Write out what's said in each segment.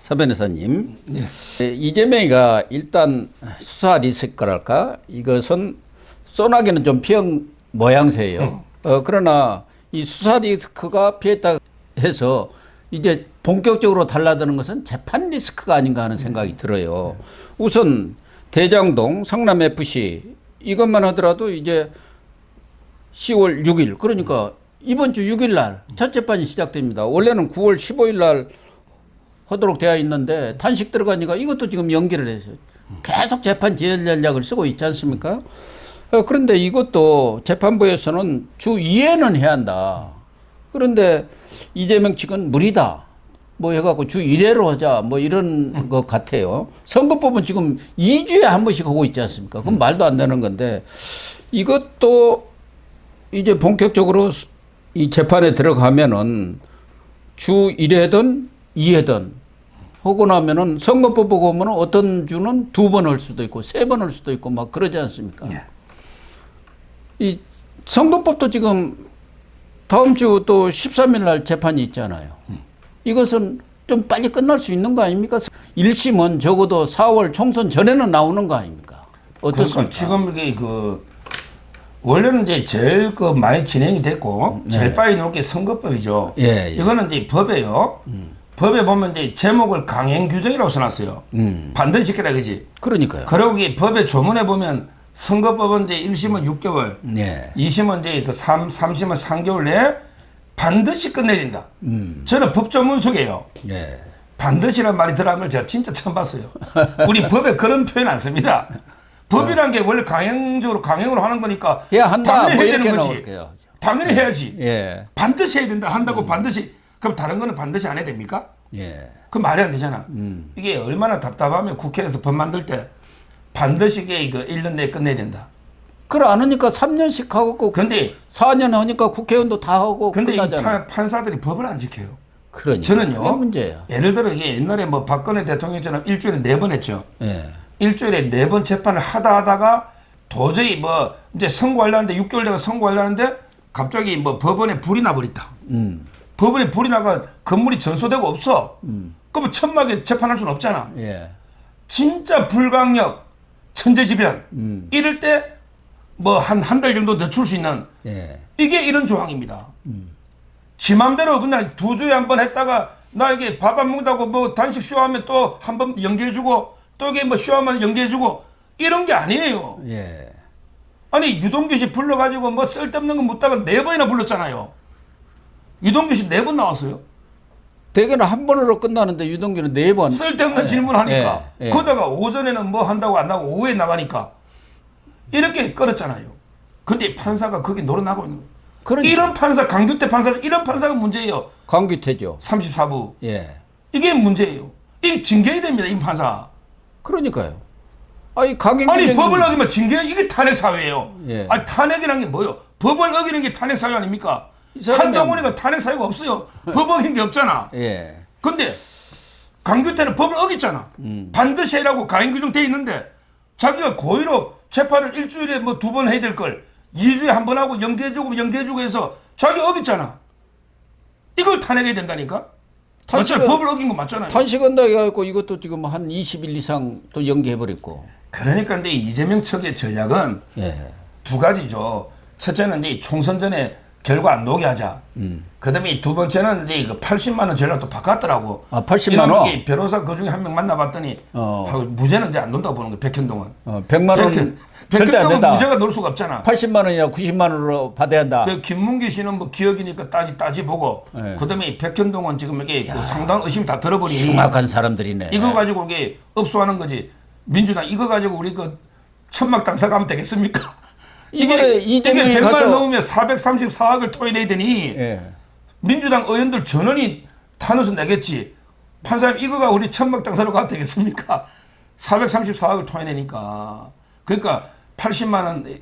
서 변호사님, 이재명이가 일단 수사 리스크랄까 이것은 소나기는 좀 피한 모양새예요. 그러나 이 수사 리스크가 피했다 해서 이제 본격적으로 달라드는 것은 재판 리스크가 아닌가 하는 생각이 들어요. 우선 대장동 성남FC 이것만 하더라도 이제 10월 6일 그러니까 이번 주 6일 날 첫 재판이 시작됩니다. 원래는 9월 15일 날 하도록 되어 있는데 단식 들어가니까 이것도 지금 연기를 해서 계속 재판 지연 전략을 쓰고 있지 않습니까? 그런데 이것도 재판부에서는 주 2회는 해야 한다. 그런데 이재명 측은 무리다. 뭐 해갖고 주 1회로 하자. 뭐 이런 것 같아요. 선거법은 지금 2주에 한 번씩 하고 있지 않습니까? 그건 말도 안 되는 건데 이것도 이제 본격적으로 이 재판에 들어가면은 주 1회든 2회든 하고 나면은 선거법 보고 보면 어떤 주는 2번 할 수도 있고 3번 할 수도 있고 막 그러지 않습니까? 네. 이 선거법도 지금 다음 주 또 13일 날 재판이 있잖아요. 이것은 좀 빨리 끝날 수 있는 거 아닙니까? 1심은 적어도 4월 총선 전에는 나오는 거 아닙니까? 어떻습니까? 그러니까 지금 이게 원래는 이제 제일 많이 진행이 됐고 제일 빨리 나올 게 선거법이죠. 예. 이거는 이제 법에요. 법에 보면 이제 제목을 강행 규정이라고 써놨어요. 반드시 지켜라 그지. 그러니까요. 그리고 이 법의 조문에 보면 선거법은 이제 1심은 6개월, 예. 2심은 이제 3심은 3개월 내에 반드시 끝내야 된다. 저는 법조문 속에요. 예. 반드시란 말이 들어간 걸 제가 진짜 처음 봤어요. 우리 법에 그런 표현 안 씁니다. 법이란 게 원래 강행으로 하는 거니까 해야 한다. 당연히 뭐 해야 이렇게 되는 거지. 나올게요. 당연히 해야지. 예. 반드시 해야 된다. 한다고 반드시. 그럼 다른 거는 반드시 안 해야 됩니까? 예. 그 말이 안 되잖아. 이게 얼마나 답답하면 국회에서 법 만들 때 반드시 이게 1년 내에 끝내야 된다. 그걸 안 하니까 3년씩 하고 근데 4년 하니까 국회의원도 다 하고 근데 이 끝나잖아요. 판사들이 법을 안 지켜요. 그러니까 저는요. 그게 문제예요. 예를 들어 이게 옛날에 뭐 박근혜 대통령처럼 일주일에 4번 했죠. 예. 일주일에 4번 재판을 하다가 도저히 뭐 이제 선고하려는데 6개월 내가 선고하려는데 갑자기 뭐 법원에 불이 나버렸다. 법원에 불이 나가 건물이 전소되고 없어. 그러면 천막에 재판할 수는 없잖아. 예. 진짜 불강력, 천재지변 이럴 때 뭐 한 달 정도 늦출 수 있는 예. 이게 이런 조항입니다. 지 맘대로 그냥 2주에 한 번 했다가 나 이게 밥 안 먹는다고 뭐 단식 쇼하면 또 한 번 연기해주고 또 이게 뭐 쇼하면 연기해주고 이런 게 아니에요. 예. 아니 유동규 씨 불러가지고 뭐 쓸데없는 거 묻다가 4번이나 불렀잖아요. 유동규 씨 4번 나왔어요. 대개는 한 번으로 끝나는데 유동규는 4번. 쓸데없는 질문하니까. 예. 예. 그러다가 오전에는 뭐 한다고 안 나고 오후에 나가니까 이렇게 끌었잖아요. 근데 판사가 거기 노릇나고 있는 거예요. 그러니까. 이런 판사, 강규태 판사, 이런 판사가 문제예요. 강규태죠. 34부. 예. 이게 문제예요. 이게 징계해야 됩니다, 이 판사. 그러니까요. 아니 강행 아니 법을 어기면 징계, 이게 탄핵 사회예요. 예. 아니 탄핵이란 게 뭐예요? 법을 어기는 게 탄핵 사회 아닙니까? 사람이 한동훈이가 탄핵 사유가 없어요. 법 어긴 게 없잖아. 예. 근데 강규태는 법을 어겼잖아. 반드시 해라고 강행 규정돼 있는데 자기가 고의로 재판을 일주일에 뭐 2번 해야 될 걸 2주에 한 번 하고 연기해주고 해서 자기 어겼잖아. 이걸 탄핵해야 된다니까? 맞잖아. 법을 어긴 거 맞잖아요. 단식한다 해갖고 이것도 지금 한 20일 이상 또 연기해버렸고. 그러니까 근데 이재명 측의 전략은 예. 2가지죠. 첫째는 이제 총선 전에 결과 안 나오게 하자. 그다음에 2번째는 이제 그 80만 원 전략 또 바꿨더라고. 아, 80만 원? 이놈이 변호사 그 중에 한 명 만나봤더니 무죄는 이제 안 논다고 보는 거야. 백현동은. 100만 원 절대 안 백현동은 된다. 무죄가 놓을 수가 없잖아. 80만 원이나 90만 원으로 받아야 한다. 김문기 씨는 뭐 기억이니까 따지 보고. 네. 그다음에 백현동은 지금 이게 그 상당 의심 다 들어버리니. 흉악한 사람들이네. 이거 가지고 이게 업소하는 거지. 민주당 이거 가지고 우리 그 천막 당사 가면 되겠습니까? 이번에 이재명이 100만 원 가서 넣으면 434억을 토해내야 되니 예. 민주당 의원들 전원이 탄원서 내겠지. 판사님 이거가 우리 천막 당사로 가도 되겠습니까? 434억을 토해내니까. 그러니까 80만 원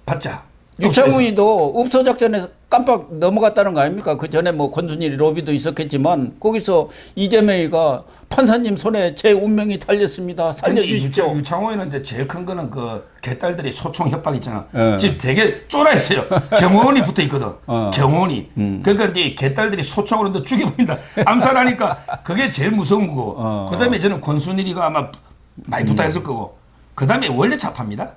받자. 유창훈이도 읍소 작전에서 깜빡 넘어갔다는 거 아닙니까? 그 전에 뭐 권순일 로비도 있었겠지만 거기서 이재명이가 판사님 손에 제 운명이 달렸습니다. 살려주십시오. 유창호에는 이제 제일 큰 거는 그 개딸들이 소총 협박 있잖아. 예. 지금 되게 쫄아 있어요. 경호원이 붙어 있거든. 경호원이. 그러니까 이제 개딸들이 소총으로 너 죽여버린다. 암살하니까 그게 제일 무서운 거고. 그다음에 저는 권순일이가 아마 많이 붙어 있을 거고. 그다음에 원래 좌파입니다.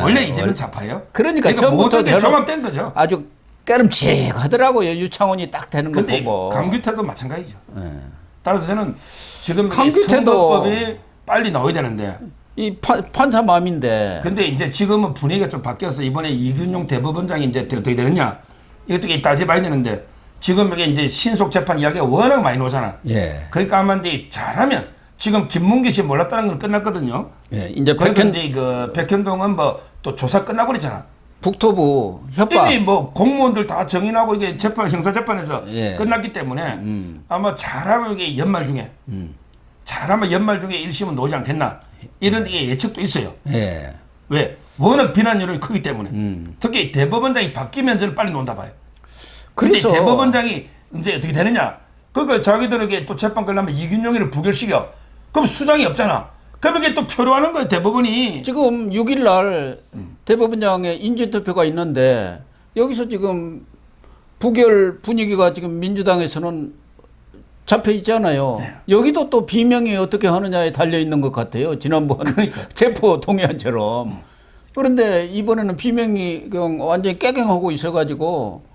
원래 이재명 좌파예요. 그러니까 처음부터 모든 게 종합된 거죠. 아주 깨름칙하더라고요. 유창훈이 딱 되는 거 근데 보고. 강규태도 마찬가지죠. 예. 따라서 저는 지금 강규태도 선거법이 빨리 나와야 되는데 이 판사 마음인데. 근데 이제 지금은 분위기가 좀 바뀌어서 이번에 이균용 대법원장이 이제 어떻게 되느냐 이것도 따져봐야 되는데 지금 이게 이제 신속 재판 이야기가 워낙 많이 나오잖아. 예. 그러니까 아마 이제 잘하면 지금 김문기 씨 몰랐다는 건 끝났거든요. 예. 이제 그러니까 이제 그 백현동은 뭐 또 조사 끝나버리잖아. 북토부 협박. 이미 뭐 공무원들 다 정인하고 이게 재판 형사 재판에서 예. 끝났기 때문에 아마 잘하면 이게 연말 중에 잘하면 연말 중에 1심은 나오지 않겠나 이런 게 예측도 있어요. 예. 왜? 워낙 비난 여론이 크기 때문에 특히 대법원장이 바뀌면 저는 빨리 논다 봐요. 근데 그래서 대법원장이 이제 어떻게 되느냐? 그러니까 자기들에게 또 재판 걸려면 이균용이를 부결시켜. 그럼 수장이 없잖아. 그럼 이게 또 표류하는 거예요 대법원이. 지금 6일 날 대법원장의 인준투표가 있는데 여기서 지금 부결 분위기가 지금 민주당에서는 잡혀 있잖아요. 네. 여기도 또 비명이 어떻게 하느냐에 달려 있는 것 같아요. 지난번 그러니까. 체포 동의안처럼. 그런데 이번에는 비명이 그냥 완전히 깨갱하고 있어가지고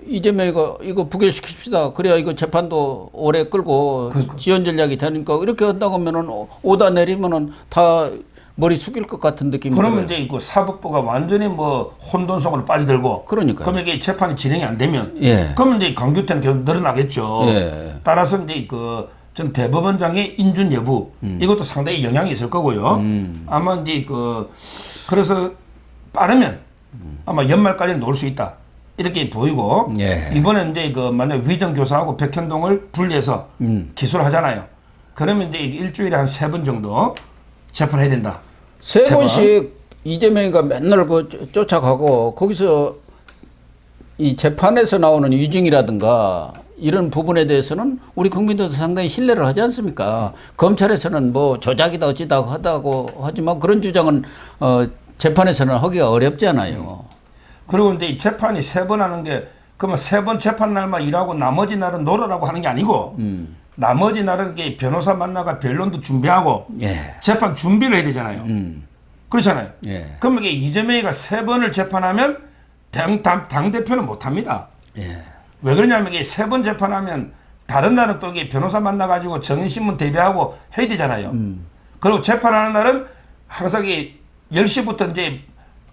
이재명이가 이거 부결시킵시다. 그래야 이거 재판도 오래 끌고 지연 전략이 되니까 이렇게 한다고 하면은 오다 내리면은 다 머리 숙일 것 같은 느낌이 그러면 들어요. 이제 그 사법부가 완전히 뭐 혼돈 속으로 빠져들고. 그러니까요. 그러면 이게 재판이 진행이 안 되면. 예. 그러면 이제 강규태는 계속 늘어나겠죠. 예. 따라서 이제 그 전 대법원장의 인준 여부 이것도 상당히 영향이 있을 거고요. 아마 이제 그래서 빠르면 아마 연말까지는 놓을 수 있다. 이렇게 보이고 예. 이번에 이제 만약 위정 교사하고 백현동을 분리해서 기소를 하잖아요. 그러면 이제 일주일에 한 3번 정도 재판해야 된다. 세 번. 번씩 이재명이가 맨날 쫓아가고 거기서 이 재판에서 나오는 위증이라든가 이런 부분에 대해서는 우리 국민들도 상당히 신뢰를 하지 않습니까? 검찰에서는 뭐 조작이다 어찌다 하다고 하지만 그런 주장은 재판에서는 하기가 어렵잖아요. 그리고 이제 이 재판이 3번 하는 게 그러면 3번 재판 날만 일하고 나머지 날은 놀아라고 하는 게 아니고 나머지 날은 이게 변호사 만나가 변론도 준비하고 예. 재판 준비를 해야 되잖아요. 그렇잖아요. 예. 그러면 이게 이재명이가 3번을 재판하면 당대표는 못합니다. 예. 왜 그러냐면 이게 3번 재판하면 다른 날은 또 이게 변호사 만나가지고 정인신문 대비하고 해야 되잖아요. 그리고 재판하는 날은 항상 이게 10시부터 이제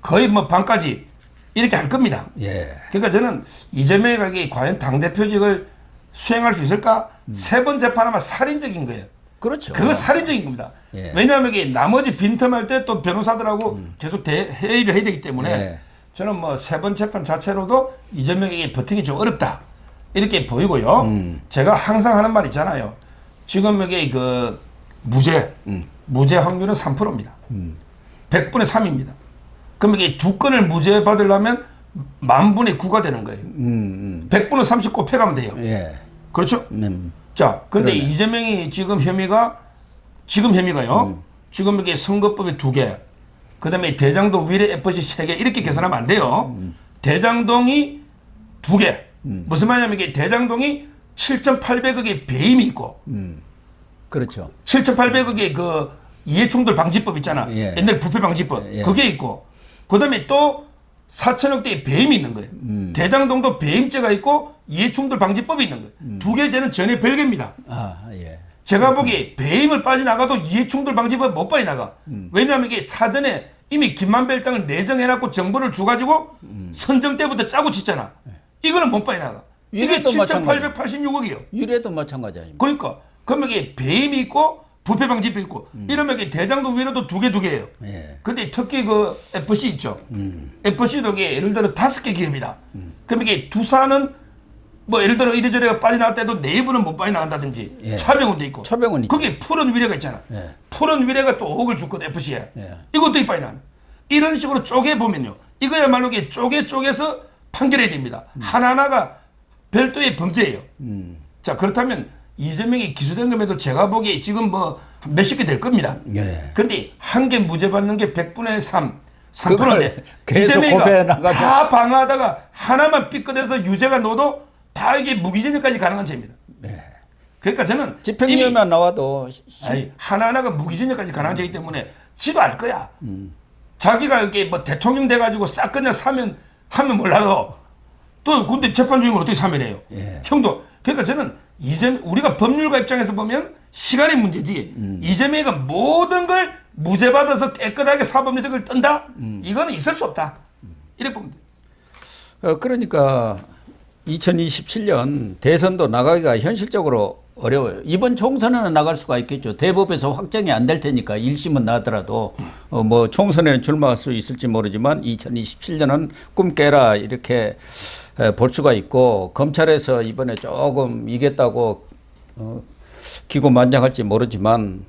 거의 뭐 밤까지 이렇게 할 겁니다. 예. 그러니까 저는 이재명이가 이게 과연 당대표직을 수행할 수 있을까? 3번 재판하면 살인적인 거예요. 그렇죠. 그거 살인적인 겁니다. 예. 왜냐하면 이게 나머지 빈틈할 때 또 변호사들하고 계속 회의를 해야 되기 때문에 예. 저는 뭐 3번 재판 자체로도 이재명에게 버티기 좀 어렵다. 이렇게 보이고요. 제가 항상 하는 말 있잖아요. 지금 이게 무죄 확률은 3%입니다. 100분의 3입니다. 그럼 이게 2건을 무죄 받으려면 10,000분의 9가 되는 거예요. 100분의 39 패가면 돼요. 예. 그렇죠? 자, 근데 그러네. 이재명이 지금 혐의가요. 지금 이게 선거법이 2개, 그 다음에 대장동 위례 FC 3개 이렇게 계산하면 안 돼요. 대장동이 2개. 무슨 말이냐면 이게 대장동이 7,800억의 배임이 있고, 그렇죠. 7,800억의 그 이해충돌 방지법 있잖아. 예. 옛날 부패 방지법. 예. 그게 있고, 그 다음에 또 4천억대의 배임이 있는 거예요. 대장동도 배임죄가 있고 이해충돌 방지법이 있는 거예요. 2개 죄는 전혀 별개입니다. 아, 예. 제가 보기에 배임을 빠져나가도 이해충돌 방지법 못 빠져나가. 왜냐하면 이게 사전에 이미 김만배 일당을 내정해놨고 정보를 줘가지고 선정 때부터 짜고 쳤잖아. 이거는 못 빠져나가. 이게 유래도 7,886억이에요. 유래도 마찬가지 아닙니까? 그러니까 그러면 이게 배임이 있고 부패 방지법이 있고 이러면 이게 대장동 위로도 2개예요. 예. 근데 특히 그 FC 있죠. FC도 이게 예를 들어 5개 기업이다. 그럼 이게 두산은 뭐 예를 들어 이래저래 빠져나갈 때도 내부는 못 빠져나간다든지 예. 차병원도 있고. 차병원 있죠. 거기에 푸른 위례가 있잖아. 예. 푸른 위례가 또 5억을 줬거든 FC에. 예. 이것도 이 빠져나가. 이런 식으로 쪼개보면요. 이거야말로 이게 쪼개서 판결해야 됩니다. 하나하나가 별도의 범죄예요. 자, 그렇다면 이재명이 기소된 것에도 제가 보기에 지금 뭐 몇십 개 될 겁니다. 예. 그런데 한 개 무죄 받는 게 100분의 3, 그걸 3%인데 계속 고배해 이재명이가 나가죠. 다 방어하다가 하나만 삐끗해서 유죄가 넣어도 다 이게 무기징역까지 가능한 죄입니다. 그러니까 저는 집행유예만 나와도 아니, 하나하나가 무기징역까지 가능한 죄이기 때문에 지도 알 거야. 자기가 이렇게 뭐 대통령 돼가지고 싹 그냥 하면 몰라도 또 근데 재판 중이면 어떻게 사면해요? 형도. 그러니까 저는 우리가 법률가 입장에서 보면 시간의 문제지. 이재명이가 모든 걸 무죄 받아서 깨끗하게 사법리석을 뜬다? 이거는 있을 수 없다. 이렇게 보면 돼. 그러니까 2027년 대선도 나가기가 현실적으로 어려워요. 이번 총선에는 나갈 수가 있겠죠. 대법에서 확정이 안 될 테니까 1심은 나더라도 뭐 총선에는 출마할 수 있을지 모르지만 2027년은 꿈 깨라 이렇게 볼 수가 있고 검찰에서 이번에 조금 이겼다고 기고만장할지 모르지만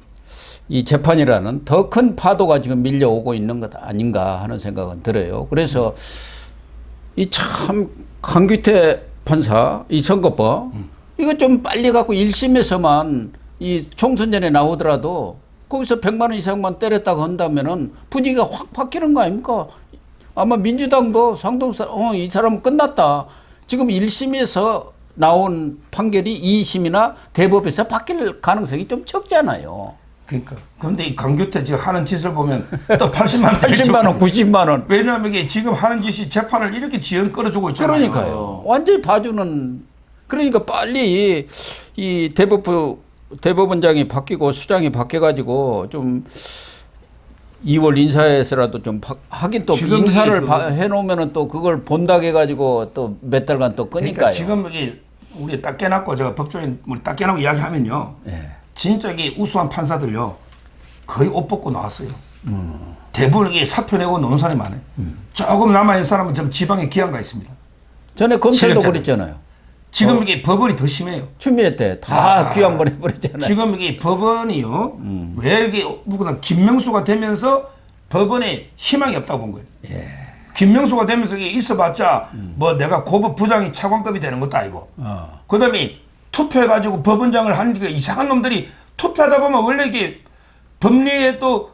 이 재판이라는 더 큰 파도가 지금 밀려오고 있는 것 아닌가 하는 생각은 들어요. 그래서 이 참 강규태 판사 이 선거법 이거 좀 빨리 갖고 1심에서만 이 총선 전에 나오더라도 거기서 100만 원 이상만 때렸다고 한다면은 분위기가 확 바뀌는 거 아닙니까? 아마 민주당도 상동사 이 사람은 끝났다. 지금 1심에서 나온 판결이 2심이나 대법에서 바뀔 가능성이 좀 적잖아요. 그러니까. 그런데 이 강규태 지금 하는 짓을 보면 또 80만 원, 80만 원, 90만 원. 왜냐하면 이게 지금 하는 짓이 재판을 이렇게 지연 끌어주고 있잖아요. 그러니까요. 완전히 봐주는. 그러니까 빨리 이 대법원장이 바뀌고 수장이 바뀌어가지고 좀 2월 인사에서라도 좀 하긴 또 지금 인사를 해놓으면은 또 그걸 본다고 해가지고 또 몇 달간 또 끄니까요. 그러니까 지금 이게 우리 딱 깨놨고 제가 법조인 우리 딱 깨놓고 이야기하면요. 진짜 이게 우수한 판사들요 거의 옷 벗고 나왔어요. 대부분 이게 사표 내고 노는 사람이 많아요. 조금 남아있는 사람은 좀 지방에 기한가 있습니다. 전에 검찰도 실력자들. 그랬잖아요. 지금 이게 법원이 더 심해요. 추미애 때 다 귀양 보내버렸잖아요. 지금 이게 법원이요. 왜 이게 누구나 김명수가 되면서 법원에 희망이 없다고 본 거예요. 김명수가 되면서 이게 있어봤자 뭐 내가 고법 부장이 차관급이 되는 것도 아니고. 그다음에 투표해가지고 법원장을 하는 게 이상한 놈들이 투표하다 보면 원래 이게 법리에 또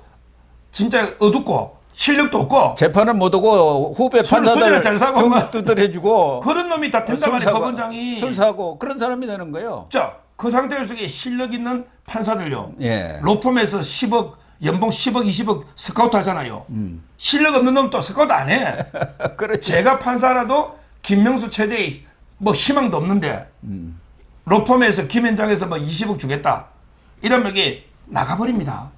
진짜 어둡고 실력도 없고 재판은 못 오고 후배 판사들 등 두드려주고 그런 놈이 다 된다고 하네 법원장이. 술 사고 그런 사람이 되는 거예요. 자, 그 상태에서 실력 있는 판사들요. 예. 로펌에서 10억 연봉 10억 20억 스카우트 하잖아요. 실력 없는 놈 또 스카우트 안 해. 그렇지. 제가 판사라도 김명수 체제에 뭐 희망도 없는데 로펌에서 김현장에서 뭐 20억 주겠다. 이러면 이게 나가버립니다.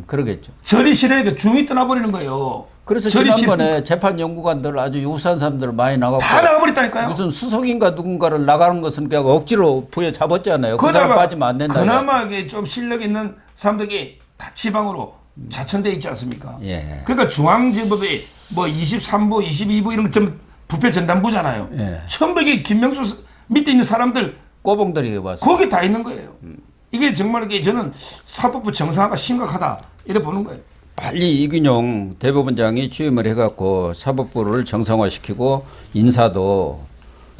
그러겠죠. 절이 싫으니까 중이 떠나버리는 거예요. 그래서 절이 지난번에 재판 연구관들 아주 유사한 사람들 많이 나가고 다 나가버렸다니까요. 무슨 수석인가 누군가를 나가는 것은 그냥 억지로 부여 잡았잖아요. 그 사람 그나마- 빠지면 안 된다. 그나마 이게 좀 실력 있는 사람들이 다 지방으로 자천돼 있지 않습니까? 예. 그러니까 중앙지법에 뭐 23부, 22부 이런 거 좀 부패 전담부잖아요. 예. 전부 이게 김명수 밑에 있는 사람들 꼬봉들이 와서 거기 다 있는 거예요. 이게 정말 이게 저는 사법부 정상화가 심각하다 이래 보는 거예요. 빨리 이균용 대법원장이 취임을 해갖고 사법부를 정상화시키고 인사도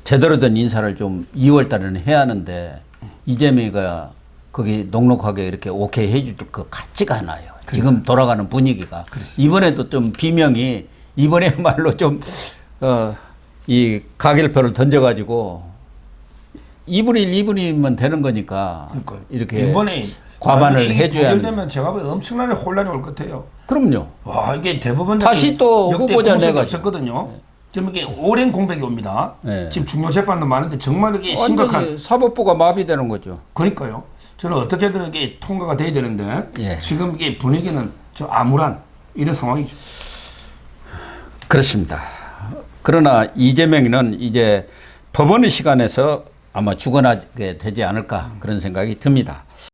제대로 된 인사를 좀 2월 달에는 해야 하는데 이재명이가 거기 녹록하게 이렇게 오케이 해줄 것 같지가 않아요. 지금 돌아가는 분위기가. 이번에도 좀 비명이 이번에야말로 좀 이 가결표를 던져가지고 2분의 1, 2분의 1면 되는 거니까 이렇게 이번에 과반을 해줘야 하는. 되면 제가 보기엔 엄청나게 혼란이 올 것 같아요. 그럼요. 와 이게 대법원 다시 또 후보자 내가지고. 없었거든요. 지금 이게 오랜 공백이 옵니다. 네. 지금 중요 재판도 많은데 정말 이게 심각한. 완전히 사법부가 마비되는 거죠. 그러니까요. 저는 어떻게든 이게 통과가 돼야 되는데 예. 지금 이게 분위기는 좀 암울한 이런 상황이죠. 그렇습니다. 그러나 이재명은 이제 법원의 시간에서 아마 죽어나게 되지 않을까 그런 생각이 듭니다.